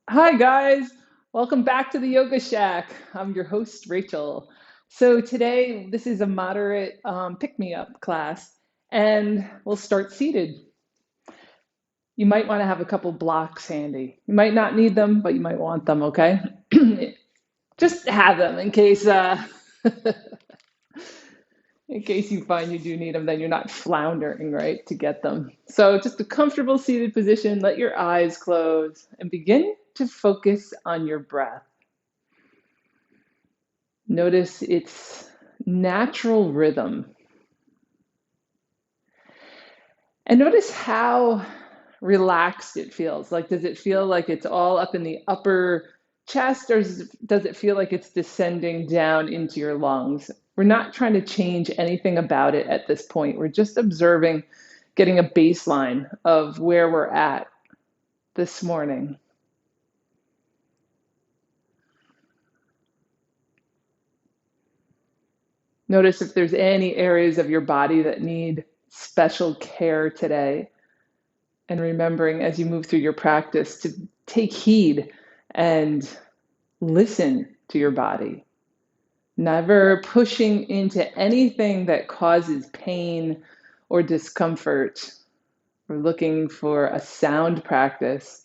Hi, guys. Welcome back to the Yoga Shack. I'm your host, Rachel. So, today, this is a moderate pick me up class, and we'll start seated. You might want to have a couple blocks handy. You might not need them, but you might want them, okay? Just have them in case you find you do need them, then you're not floundering, right, to get them. So, just a comfortable seated position, let your eyes close, and begin to focus on your breath. Notice its natural rhythm. And notice how relaxed it feels. Like, does it feel like it's all up in the upper chest, or does it feel like it's descending down into your lungs? We're not trying to change anything about it at this point. We're just observing, getting a baseline of where we're at this morning. Notice if there's any areas of your body that need special care today. And remembering as you move through your practice to take heed and listen to your body, never pushing into anything that causes pain or discomfort. We're looking for a sound practice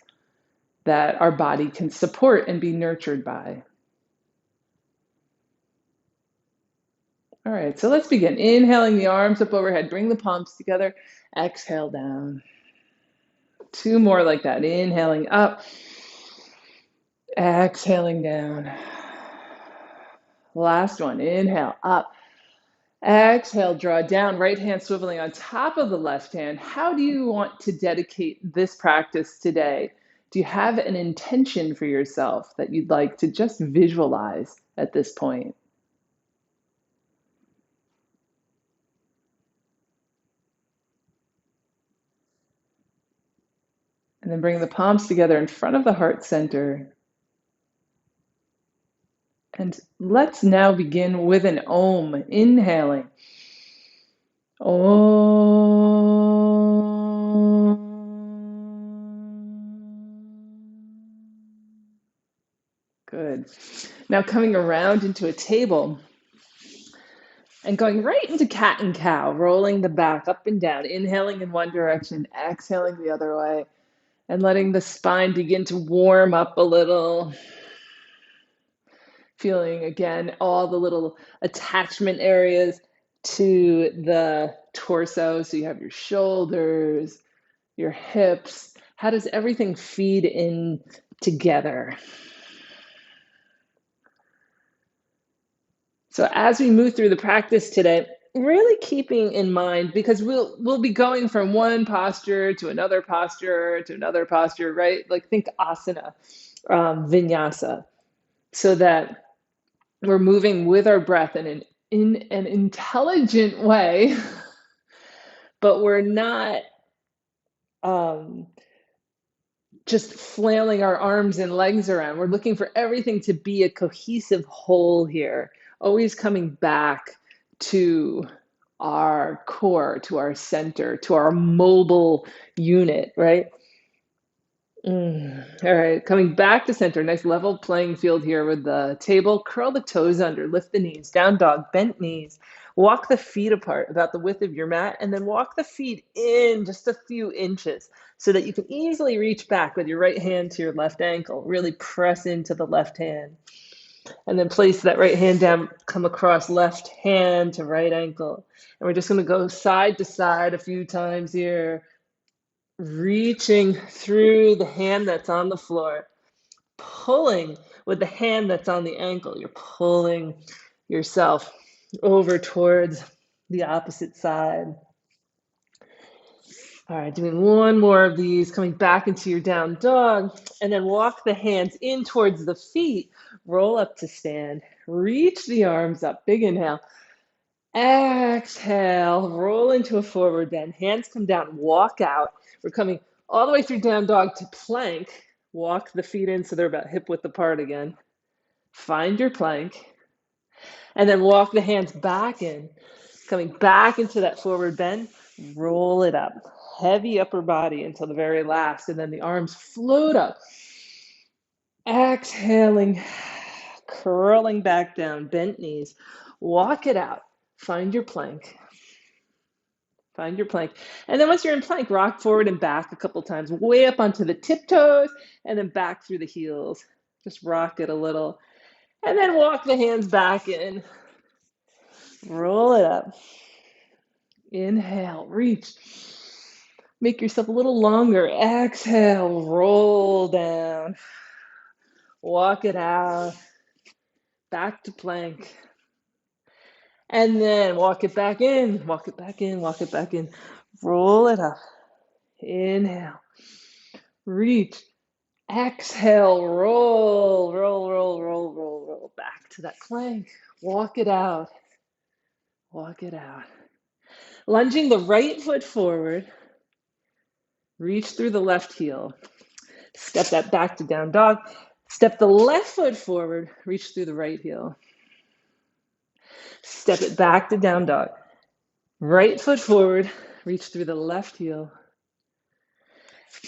that our body can support and be nurtured by. All right, so let's begin. Inhaling the arms up overhead, bring the palms together, exhale down. Two more like that. Inhaling up, exhaling down. Last one. Inhale, up. Exhale, draw down. Right hand swiveling on top of the left hand. How do you want to dedicate this practice today? Do you have an intention for yourself that you'd like to just visualize at this point? And then bring the palms together in front of the heart center. And let's now begin with an Om. Inhaling. Om. Good. Now coming around into a table and going right into cat and cow, rolling the back up and down, inhaling in one direction, exhaling the other way, and letting the spine begin to warm up a little. Feeling again all the little attachment areas to the torso. So you have your shoulders, your hips. How does everything feed in together? So as we move through the practice today, really keeping in mind, because we'll be going from one posture to another posture, right? Like think asana, vinyasa, so that we're moving with our breath in an intelligent way, but we're not um, just flailing our arms and legs around. We're looking for everything to be a cohesive whole here, always coming back to our core, to our center, to our mobile unit, right? All right, coming back to center. Nice level playing field here with the table. Curl the toes under, lift the knees, down dog, bent knees. Walk the feet apart about the width of your mat, and then walk the feet in just a few inches so that you can easily reach back with your right hand to your left ankle. Really press into the left hand. And then place that right hand down, come across left hand to right ankle. And we're just going to go side to side a few times here, reaching through the hand that's on the floor, pulling with the hand that's on the ankle. You're pulling yourself over towards the opposite side. All right, doing one more of these, coming back into your down dog, and then walk the hands in towards the feet, roll up to stand, reach the arms up, big inhale, exhale, roll into a forward bend, hands come down, walk out. We're coming all the way through down dog to plank, walk the feet in so they're about hip width apart again. Find your plank, and then walk the hands back in, coming back into that forward bend, roll it up. Heavy upper body until the very last, and then the arms float up. Exhaling, curling back down, bent knees. Walk it out. Find your plank. Find your plank. And then once you're in plank, rock forward and back a couple times, way up onto the tiptoes, and then back through the heels. Just rock it a little. And then walk the hands back in. Roll it up. Inhale, reach. Make yourself a little longer. Exhale, roll down. Walk it out. Back to plank. And then walk it back in. Walk it back in. Walk it back in. Roll it up. Inhale. Reach. Exhale. Roll, roll, roll, roll, roll, roll. Back to that plank. Walk it out. Walk it out. Lunging the right foot forward. Reach through the left heel. Step that back to down dog. Step the left foot forward. Reach through the right heel. Step it back to down dog. Right foot forward. Reach through the left heel.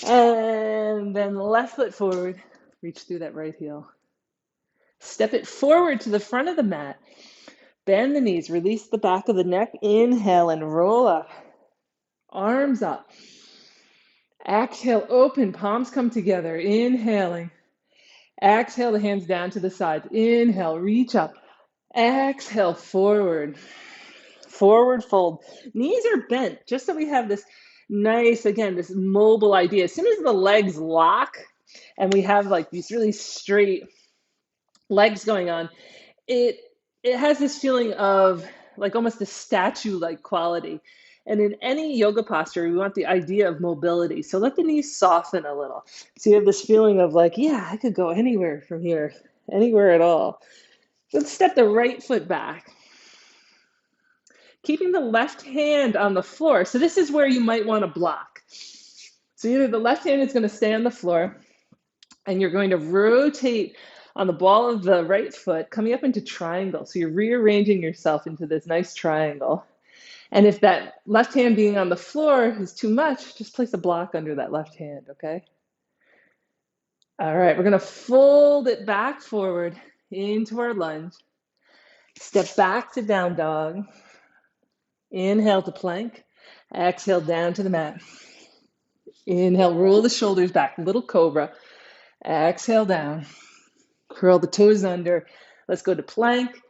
And then left foot forward. Reach through that right heel. Step it forward to the front of the mat. Bend the knees. Release the back of the neck. Inhale and roll up. Arms up. Exhale, open. Palms come together. Inhaling. Exhale, the hands down to the sides. Inhale, reach up. Exhale, forward. Forward fold. Knees are bent, just so we have this nice, again, this mobile idea. As soon as the legs lock and we have like these really straight legs going on, it has this feeling of like almost a statue-like quality. And in any yoga posture, we want the idea of mobility. So let the knees soften a little. So you have this feeling of like, yeah, I could go anywhere from here, anywhere at all. Let's step the right foot back. Keeping the left hand on the floor. So this is where you might want to block. So either the left hand is going to stay on the floor and you're going to rotate on the ball of the right foot, coming up into triangle. So you're rearranging yourself into this nice triangle. And if that left hand being on the floor is too much, just place a block under that left hand, okay? All right, we're going to fold it back forward into our lunge. Step back to down dog. Inhale to plank. Exhale down to the mat. Inhale, roll the shoulders back, little cobra. Exhale down. Curl the toes under. Let's go to plank,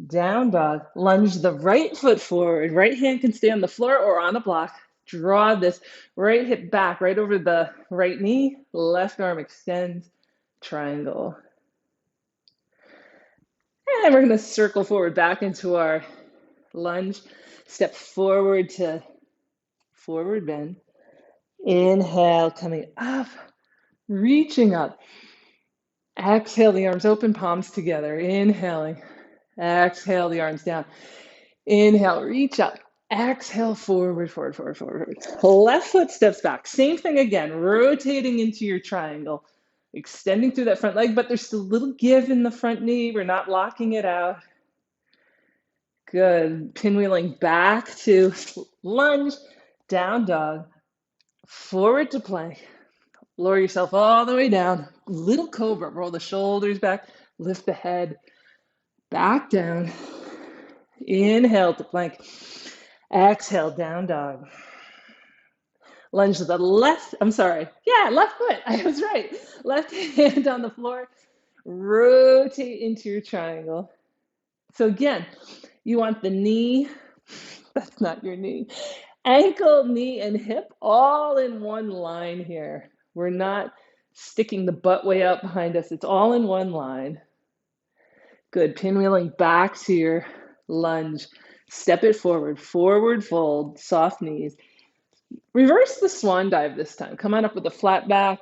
down dog. Lunge the right foot forward. Right hand can stay on the floor or on a block. Draw this right hip back, right over the right knee. Left arm extends, triangle. And we're going to circle forward back into our lunge. Step forward to forward bend. Inhale, coming up, reaching up. Exhale, the arms open, palms together. Inhaling. Exhale, the arms down. Inhale, reach up. Exhale, forward, forward, forward, forward. Left foot steps back. Same thing again, rotating into your triangle, extending through that front leg, but there's still a little give in the front knee. We're not locking it out. Good. Pinwheeling back to lunge, down dog, forward to plank. Lower yourself all the way down. Little cobra. Roll the shoulders back. Lift the head back down. Inhale to plank. Exhale, down dog. Lunge to the left. Left foot. I was right. Left hand on the floor. Rotate into your triangle. So again, you want the knee. That's not your knee. Ankle, knee, and hip all in one line here. We're not sticking the butt way out behind us. It's all in one line. Good. Pinwheeling back to your lunge. Step it forward. Forward fold. Soft knees. Reverse the swan dive this time. Come on up with a flat back.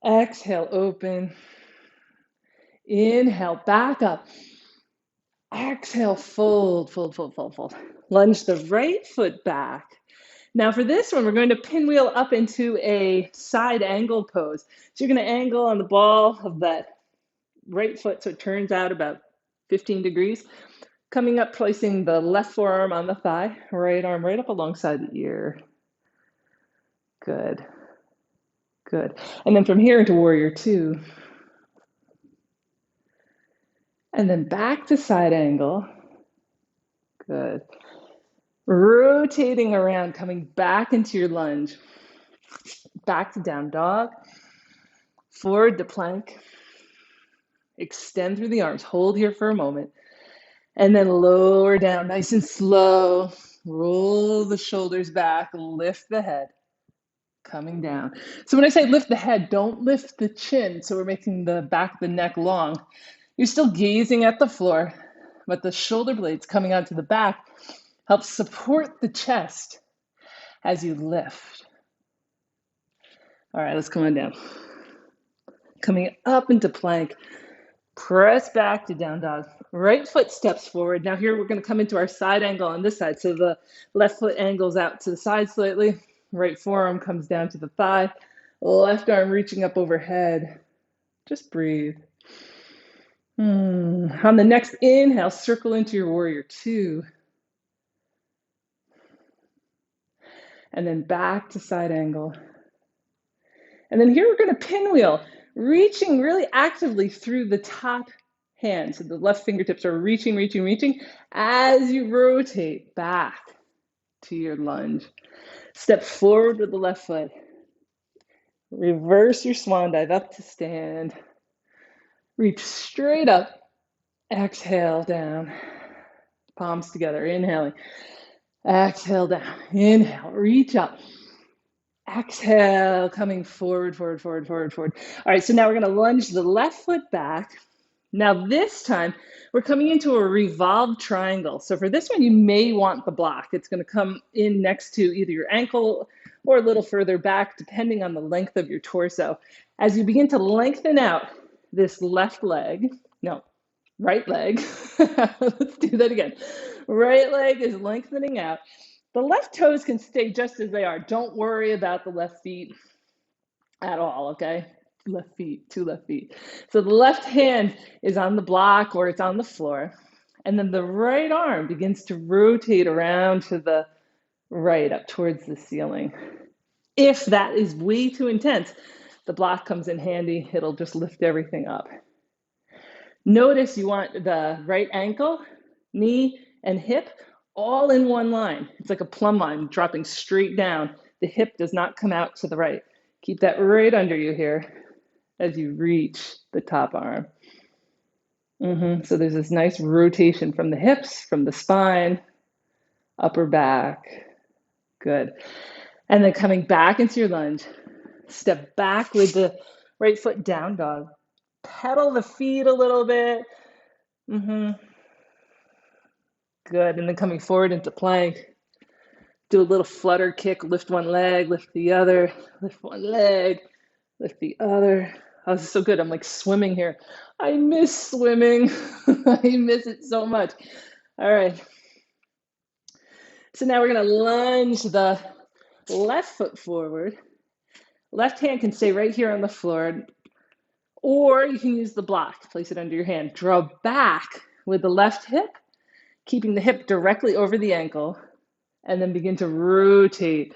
Exhale, open. Inhale, back up. Exhale, fold, fold, fold, fold, fold. Lunge the right foot back. Now for this one, we're going to pinwheel up into a side angle pose. So you're going to angle on the ball of that right foot so it turns out about 15 degrees. Coming up, placing the left forearm on the thigh, right arm right up alongside the ear. Good. Good. And then from here into warrior two. And then back to side angle. Good. Rotating around, coming back into your lunge. Back to down dog. Forward to plank. Extend through the arms. Hold here for a moment. And then lower down, nice and slow. Roll the shoulders back. Lift the head. Coming down. So when I say lift the head, don't lift the chin. So we're making the back of the neck long. You're still gazing at the floor, but the shoulder blades coming onto the back help support the chest as you lift. All right, let's come on down. Coming up into plank. Press back to down dog. Right foot steps forward. Now here we're going to come into our side angle on this side. So the left foot angles out to the side slightly. Right forearm comes down to the thigh. Left arm reaching up overhead. Just breathe. On the next inhale, circle into your warrior two. And then back to side angle. And then here we're going to pinwheel, reaching really actively through the top hand. So the left fingertips are reaching, reaching, reaching as you rotate back to your lunge. Step forward with the left foot. Reverse your swan dive up to stand. Reach straight up. Exhale down. Palms together, inhaling. Exhale down. Inhale, reach up. Exhale, coming forward, forward, forward, forward, forward. All right, so now we're going to lunge the left foot back. Now this time, we're coming into a revolved triangle. So for this one, you may want the block. It's going to come in next to either your ankle or a little further back, depending on the length of your torso. As you begin to lengthen out this left leg, no, right leg. Let's do that again. Right leg is lengthening out. The left toes can stay just as they are. Don't worry about the left feet at all, okay? Left feet, two left feet. So the left hand is on the block or it's on the floor. And then the right arm begins to rotate around to the right up towards the ceiling. If that is way too intense, the block comes in handy. It'll just lift everything up. Notice you want the right ankle, knee, and hip all in one line. It's like a plumb line dropping straight down. The hip does not come out to the right. Keep that right under you here as you reach the top arm. So there's this nice rotation from the hips, from the spine, upper back. Good. And then coming back into your lunge. Step back with the right foot down dog. Pedal the feet a little bit. Good. And then coming forward into plank. Do a little flutter kick. Lift one leg, lift the other. Lift one leg, lift the other. Oh, this is so good. I'm like swimming here. I miss swimming. I miss it so much. All right. So now we're going to lunge the left foot forward. Left hand can stay right here on the floor, or you can use the block. Place it under your hand. Draw back with the left hip, keeping the hip directly over the ankle, and then begin to rotate.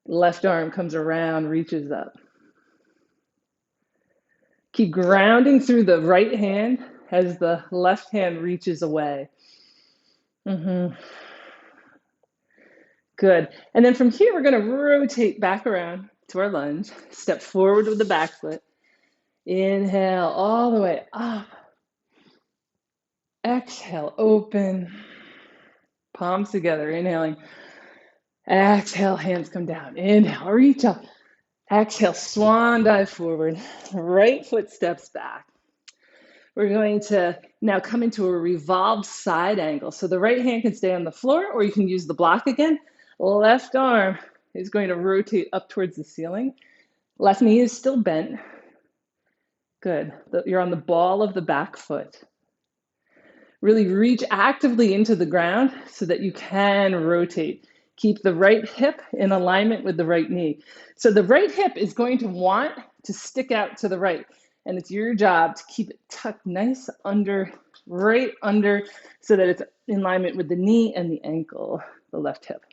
Left arm comes around, reaches up. Keep grounding through the right hand as the left hand reaches away. Good. And then from here, we're going to rotate back around to our lunge. Step forward with the back foot. Inhale all the way up. Exhale, open. Palms together, inhaling. Exhale, hands come down. Inhale, reach up. Exhale, swan dive forward. Right foot steps back. We're going to now come into a revolved side angle. So the right hand can stay on the floor, or you can use the block again. Left arm is going to rotate up towards the ceiling. Left knee is still bent. Good. You're on the ball of the back foot. Really reach actively into the ground so that you can rotate. Keep the right hip in alignment with the right knee. So the right hip is going to want to stick out to the right. And it's your job to keep it tucked nice under, right under, so that it's in alignment with the knee and the ankle, the left hip.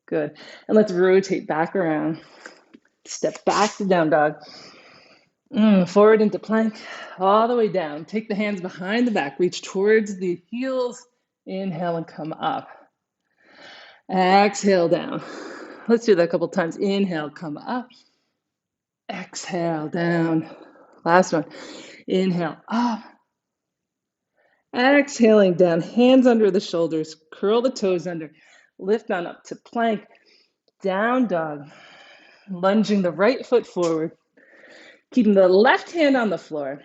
Good. And let's rotate back around. Step back to down dog. Forward into plank, all the way down. Take the hands behind the back, reach towards the heels. Inhale and come up. Exhale down. Let's do that a couple times. Inhale, come up. Exhale down. Last one. Inhale up. Exhaling down. Hands under the shoulders. Curl the toes under. Lift on up to plank. Down dog. Lunging the right foot forward. Keeping the left hand on the floor.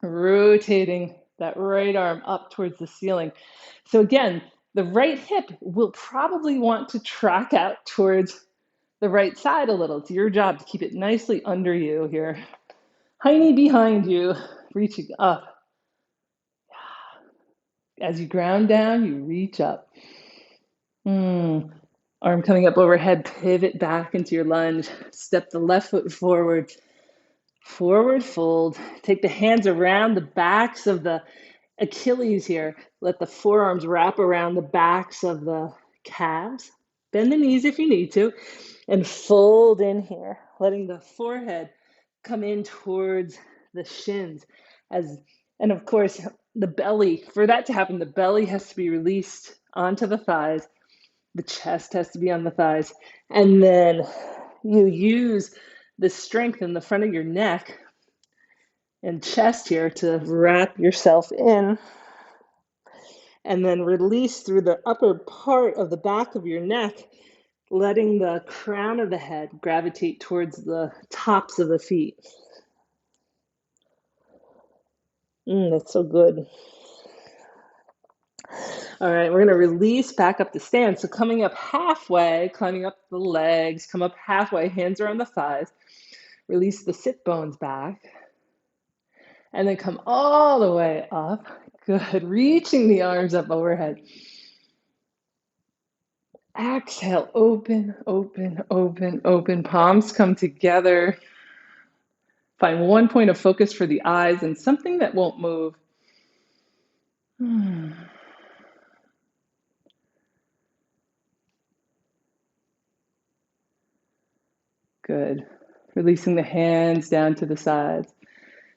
Rotating that right arm up towards the ceiling. So again, the right hip will probably want to track out towards the right side a little. It's your job to keep it nicely under you here. Hiney behind you, reaching up. As you ground down, you reach up. Arm coming up overhead, pivot back into your lunge. Step the left foot forward. Forward fold. Take the hands around the backs of the Achilles here. Let the forearms wrap around the backs of the calves. Bend the knees if you need to. And fold in here, letting the forehead come in towards the shins. And of course, the belly, for that to happen, the belly has to be released onto the thighs. The chest has to be on the thighs. And then you use the strength in the front of your neck and chest here to wrap yourself in, and then release through the upper part of the back of your neck, letting the crown of the head gravitate towards the tops of the feet. That's so good. All right, we're going to release back up to stand. So coming up halfway, climbing up the legs, come up halfway, hands are on the thighs. Release the sit bones back. And then come all the way up. Good. Reaching the arms up overhead. Exhale, open, open, open, open. Palms come together. Find one point of focus for the eyes and something that won't move. Good. Releasing the hands down to the sides.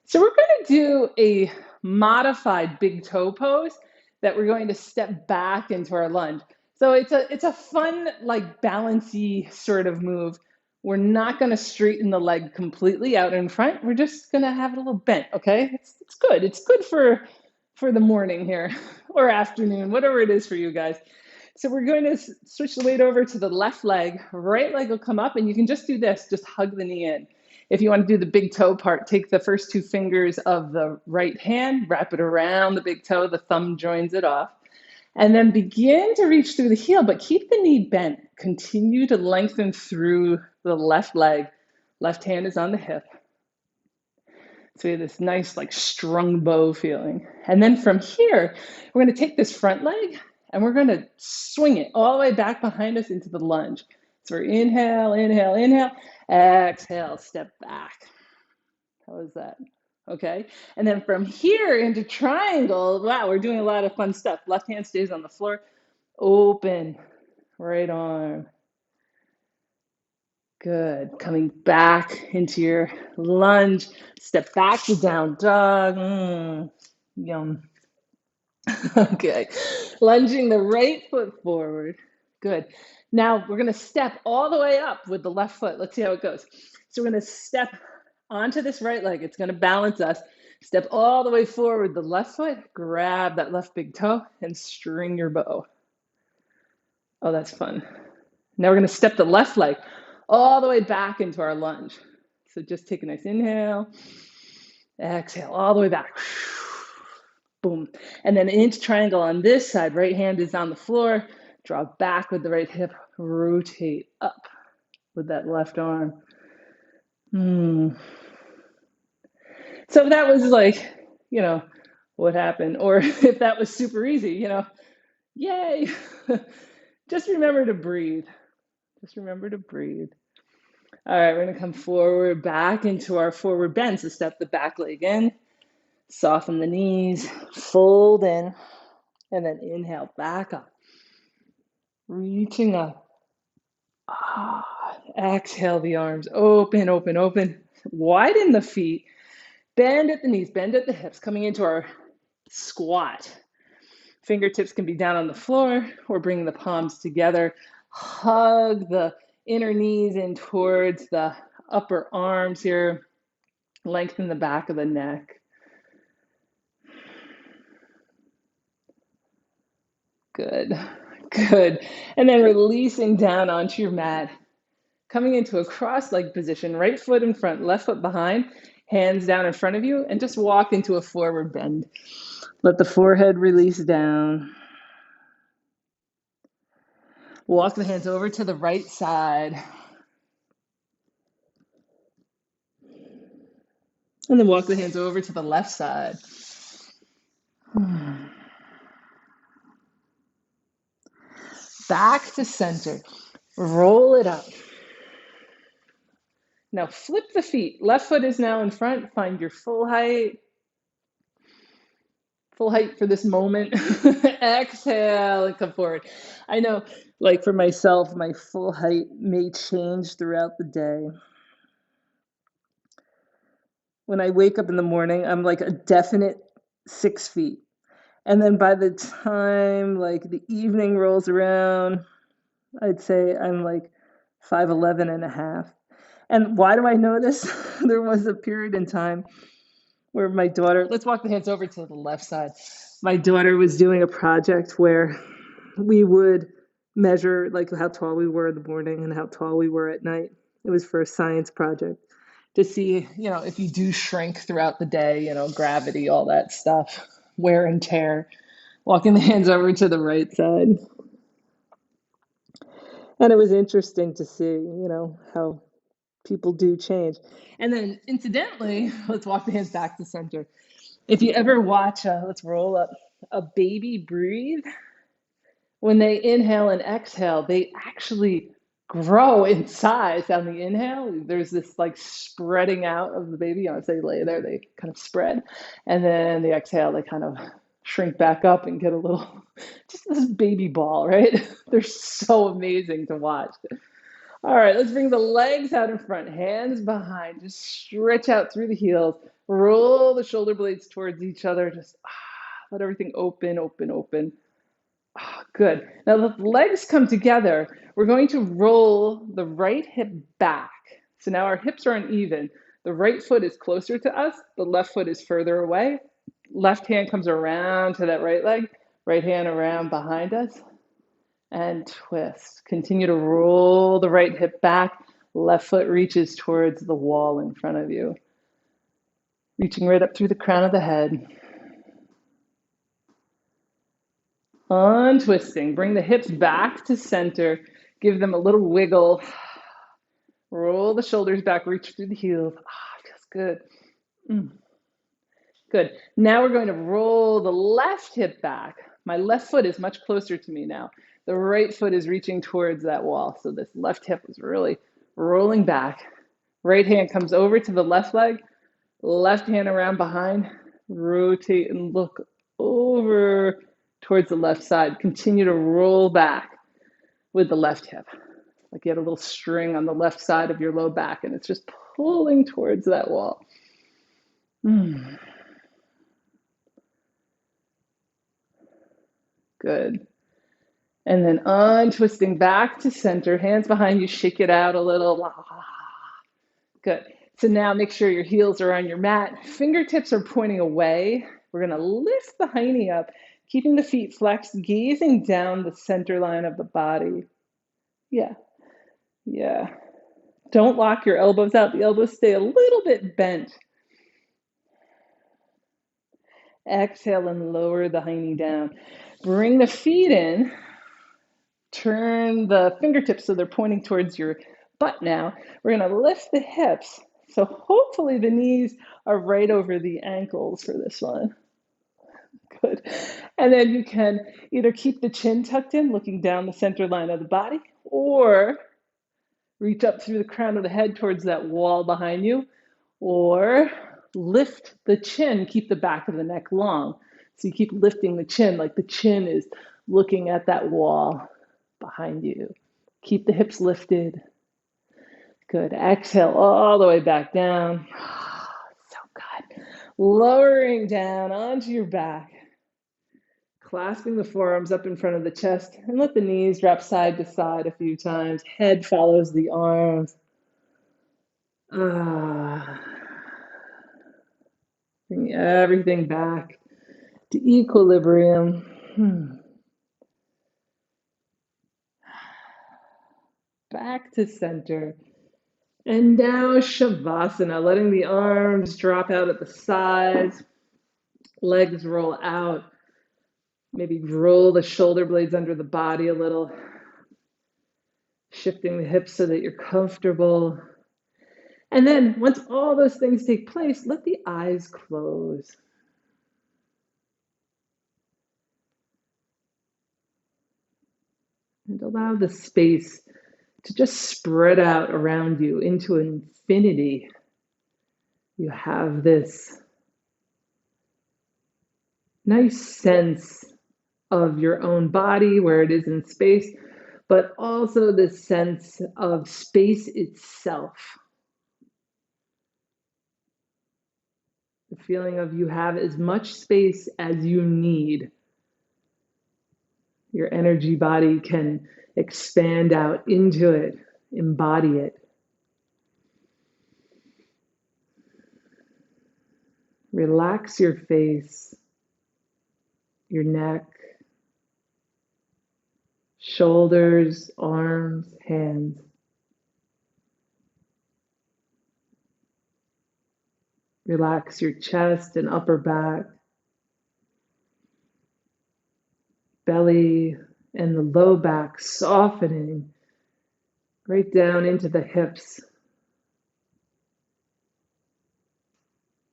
So we're going to do a modified big toe pose that we're going to step back into our lunge. So it's a fun, like, balancy sort of move. We're not going to straighten the leg completely out in front. We're just going to have it a little bent, okay? It's good. It's good for the morning here or afternoon, whatever it is for you guys. So we're going to switch the weight over to the left leg. Right leg will come up, and you can just do this. Just hug the knee in. If you want to do the big toe part, take the first two fingers of the right hand, wrap it around the big toe, the thumb joins it off, and then begin to reach through the heel, but keep the knee bent. Continue to lengthen through the left leg. Left hand is on the hip. So we have this nice, like, strung bow feeling. And then from here, we're going to take this front leg and we're going to swing it all the way back behind us into the lunge. So we're inhale, inhale, inhale, exhale, step back. How is that? Okay. And then from here into triangle, wow, we're doing a lot of fun stuff. Left hand stays on the floor. Open, right arm. Good. Coming back into your lunge. Step back to down dog. Yum. Okay. Lunging the right foot forward. Good. Now we're going to step all the way up with the left foot. Let's see how it goes. So we're going to step onto this right leg. It's going to balance us. Step all the way forward, the left foot. Grab that left big toe and string your bow. Oh, that's fun. Now we're going to step the left leg all the way back into our lunge. So just take a nice inhale. Exhale all the way back. Boom. And then into triangle on this side. Right hand is on the floor. Draw back with the right hip. Rotate up with that left arm. So if that was like, what happened? Or if that was super easy, yay. Just remember to breathe. Just remember to breathe. All right, we're going to come forward, back into our forward bend. So step the back leg in, soften the knees, fold in, and then inhale, back up. Reaching up. Exhale the arms, open, open, open. Widen the feet, bend at the knees, bend at the hips, coming into our squat. Fingertips can be down on the floor or bring the palms together. Hug the inner knees in towards the upper arms here. Lengthen the back of the neck. Good, good. And then releasing down onto your mat. Coming into a cross-legged position, right foot in front, left foot behind, hands down in front of you, and just walk into a forward bend. Let the forehead release down. Walk the hands over to the right side. And then walk the hands over to the left side. Back to center. Roll it up. Now flip the feet. Left foot is now in front. Find your full height. Full height for this moment. Exhale and come forward. I know, like for myself, my full height may change throughout the day. When I wake up in the morning, I'm like a definite 6 feet. And then by the time like the evening rolls around, I'd say I'm like 5'11 and a half. And why do I know this? There was a period in time where my daughter, let's walk the hands over to the left side. My daughter was doing a project where we would measure like how tall we were in the morning and how tall we were at night. It was for a science project to see, if you do shrink throughout the day, gravity, all that stuff, wear and tear. Walking the hands over to the right side. And it was interesting to see, how people do change. And then incidentally, let's walk the hands back to center. If you ever watch, let's roll up, a baby breathe, when they inhale and exhale, they actually grow in size on the inhale. There's this like spreading out of the baby. As they lay there, they kind of spread. And then the exhale, they kind of shrink back up and get a little, just this baby ball, right? They're so amazing to watch. All right, let's bring the legs out in front, hands behind. Just stretch out through the heels. Roll the shoulder blades towards each other. Just let everything open, open, open. Good. Now the legs come together. We're going to roll the right hip back. So now our hips are uneven. The right foot is closer to us. The left foot is further away. Left hand comes around to that right leg. Right hand around behind us. And twist. Continue to roll the right hip back. Left foot reaches towards the wall in front of you. Reaching right up through the crown of the head. Untwisting. Bring the hips back to center. Give them a little wiggle. Roll the shoulders back. Reach through the heels. Feels good. Good. Now we're going to roll the left hip back. My left foot is much closer to me now. The right foot is reaching towards that wall. So this left hip is really rolling back. Right hand comes over to the left leg. Left hand around behind. Rotate and look over towards the left side. Continue to roll back with the left hip. Like you had a little string on the left side of your low back and it's just pulling towards that wall. Good. And then untwisting back to center, hands behind you, shake it out a little. Good. So now make sure your heels are on your mat. Fingertips are pointing away. We're going to lift the hiney up, keeping the feet flexed, gazing down the center line of the body. Yeah. Don't lock your elbows out. The elbows stay a little bit bent. Exhale and lower the hiney down. Bring the feet in. Turn the fingertips so they're pointing towards your butt now. We're going to lift the hips. So hopefully the knees are right over the ankles for this one. Good. And then you can either keep the chin tucked in, looking down the center line of the body, or reach up through the crown of the head towards that wall behind you, or lift the chin, keep the back of the neck long. So you keep lifting the chin like the chin is looking at that wall behind you. Keep the hips lifted. Good. Exhale all the way back down. So good. Lowering down onto your back, clasping the forearms up in front of the chest, and let the knees drop side to side a few times. Head follows the arms. Bring everything back to equilibrium. Back to center. And now Shavasana, letting the arms drop out at the sides, legs roll out. Maybe roll the shoulder blades under the body a little, shifting the hips so that you're comfortable. And then once all those things take place, let the eyes close. And allow the space to just spread out around you into infinity. You have this nice sense of your own body, where it is in space, but also this sense of space itself. The feeling of you have as much space as you need. Your energy body can expand out into it, embody it. Relax your face, your neck, shoulders, arms, hands. Relax your chest and upper back, belly and the low back softening right down into the hips.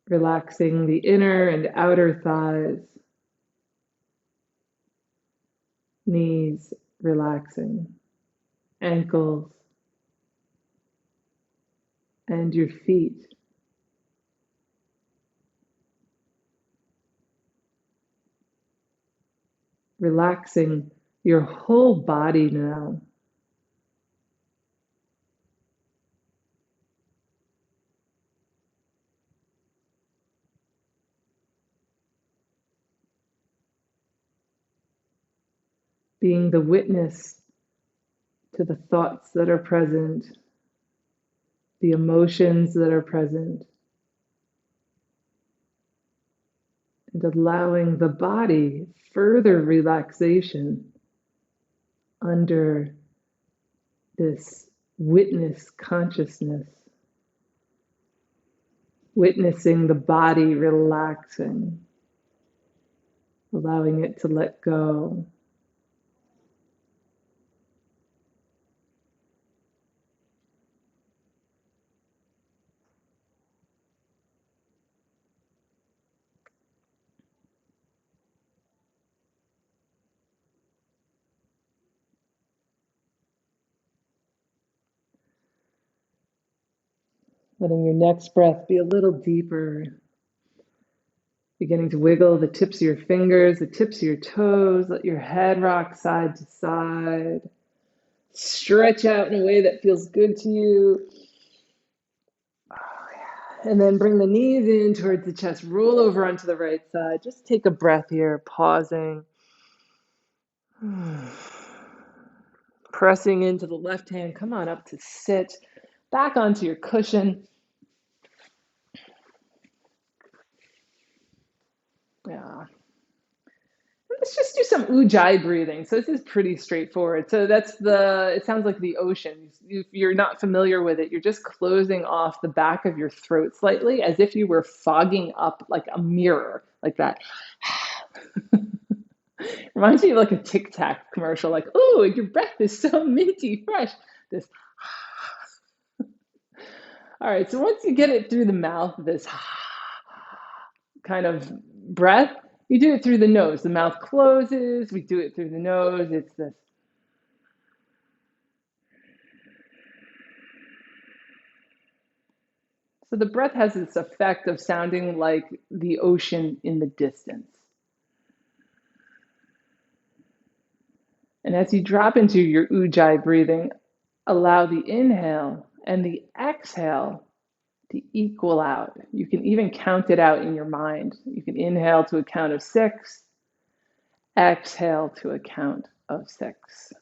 Relaxing the inner and outer thighs, knees relaxing, ankles, and your feet. Relaxing your whole body now. Being the witness to the thoughts that are present, the emotions that are present, and allowing the body further relaxation under this witness consciousness, witnessing the body relaxing, allowing it to let go. Letting your next breath be a little deeper. Beginning to wiggle the tips of your fingers, the tips of your toes. Let your head rock side to side. Stretch out in a way that feels good to you. And then bring the knees in towards the chest. Roll over onto the right side. Just take a breath here, pausing. Pressing into the left hand. Come on up to sit. Back onto your cushion. Yeah. Let's just do some ujjayi breathing. So this is pretty straightforward. So it sounds like the ocean. If you're not familiar with it, you're just closing off the back of your throat slightly as if you were fogging up like a mirror, like that. Reminds me of like a Tic Tac commercial, like, oh, your breath is so minty fresh. This. All right, so once you get it through the mouth, this kind of breath, you do it through the nose. The mouth closes, we do it through the nose. It's this. So the breath has this effect of sounding like the ocean in the distance. And as you drop into your ujjayi breathing, allow the inhale And the exhale to equal out. You can even count it out in your mind. You can inhale to a count of 6, exhale to a count of 6.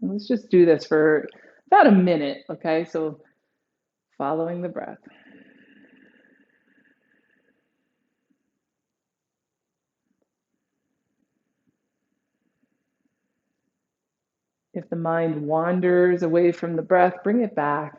And let's just do this for about a minute, okay? So following the breath. If the mind wanders away from the breath, bring it back.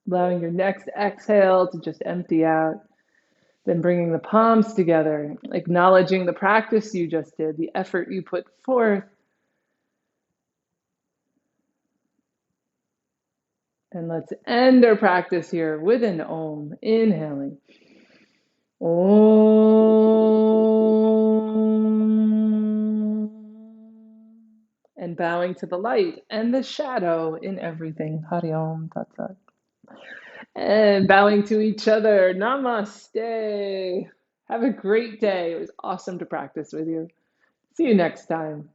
Allowing your next exhale to just empty out. Then bringing the palms together, acknowledging the practice you just did, the effort you put forth. And let's end our practice here with an Om. Inhaling. Om. And bowing to the light and the shadow in everything. Hari Om Tat Sat. And bowing to each other. Namaste. Have a great day. It was awesome to practice with you. See you next time.